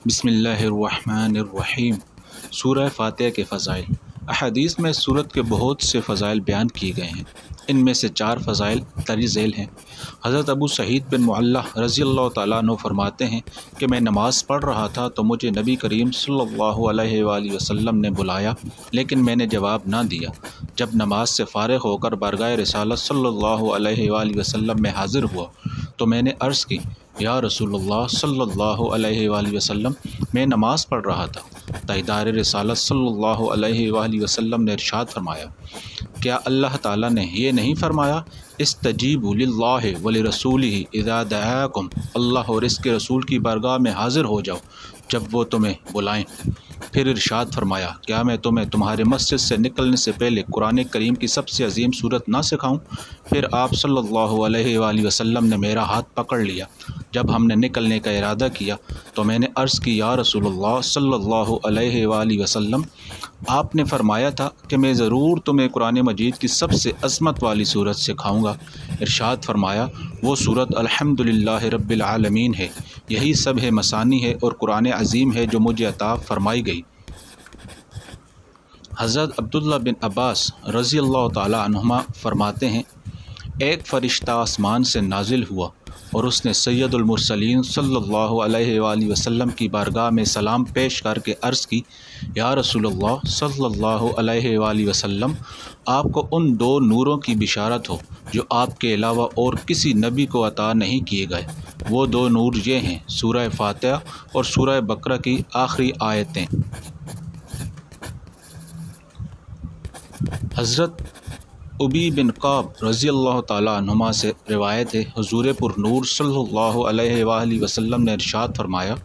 بسم اللہ الرحمن الرحیم۔ سورہ فاتحہ کے فضائل۔ احادیث میں سورت کے بہت سے فضائل بیان کیے گئے ہیں۔ ان میں سے 4 فضائل درج ذیل ہیں۔ حضرت ابو سعید بن معلہ رضی اللہ تعالیٰ عنہ فرماتے ہیں کہ میں نماز پڑھ رہا تھا تو مجھے نبی کریم صلی اللہ علیہ وآلہ وسلم نے بلایا، لیکن میں نے جواب نہ دیا۔ جب نماز سے فارغ ہو کر بارگاہ رسالت صلی اللہ علیہ وآلہ وسلم میں حاضر ہوا تو میں نے عرض کی، یا رسول اللہ صلی اللہ علیہ وآلہ وسلم، میں نماز پڑھ رہا تھا۔ تاجدار رسالت صلی اللہ علیہ وآلہ وسلم نے ارشاد فرمایا، کیا اللہ تعالیٰ نے یہ نہیں فرمایا استجیبوا للہ ولرسولہ اذا دعاکم، اللہ اور اس کے رسول کی بارگاہ میں حاضر ہو جاؤ جب وہ تمہیں بلائیں۔ پھر ارشاد فرمایا، کیا میں تمہیں تمہارے مسجد سے نکلنے سے پہلے قرآن کریم کی سب سے عظیم صورت نہ سکھاؤں؟ پھر آپ صلی اللہ علیہ وآلہ وسلم نے میرا ہاتھ پکڑ لیا۔ جب ہم نے نکلنے کا ارادہ کیا تو میں نے عرض کی، یا رسول اللہ صلی اللہ علیہ وآلہ وسلم، آپ نے فرمایا تھا کہ میں ضرور تمہیں قرآن مجید کی سب سے عظمت والی صورت سکھاؤں گا۔ ارشاد فرمایا، وہ صورت الحمدللہ رب العالمین ہے، یہی سب ہے مسانی ہے اور قرآن عظیم ہے جو مجھے عطا فرمائی گئی۔ حضرت عبداللہ بن عباس رضی اللہ تعالیٰ عنہما فرماتے ہیں، ایک فرشتہ آسمان سے نازل ہوا اور اس نے سید المرسلین صلی اللہ علیہ وآلہ وسلم کی بارگاہ میں سلام پیش کر کے عرض کی، یا رسول اللہ صلی اللہ علیہ وآلہ وسلم، آپ کو ان 2 نوروں کی بشارت ہو جو آپ کے علاوہ اور کسی نبی کو عطا نہیں کیے گئے۔ وہ 2 نور یہ ہیں، سورہ فاتحہ اور سورہ بقرہ کی آخری آیتیں۔ حضرت ابی بن کعب رضی اللہ تعالیٰ عنہما سے روایت ہے، حضور پر نور صلی اللہ علیہ وآلہ وسلم نے ارشاد فرمایا،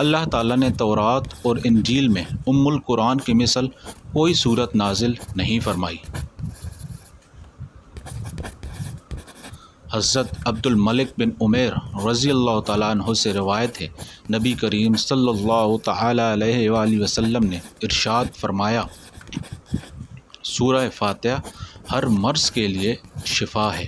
اللہ تعالیٰ نے تورات اور انجیل میں ام القرآن کی مثل کوئی صورت نازل نہیں فرمائی۔ حضرت عبد الملک بن عمیر رضی اللہ تعالیٰ عنہ سے روایت ہے، نبی کریم صلی اللہ تعالیٰ علیہ وآلہ وسلم نے ارشاد فرمایا، سورہ فاتحہ ہر مرض کے لیے شفا ہے۔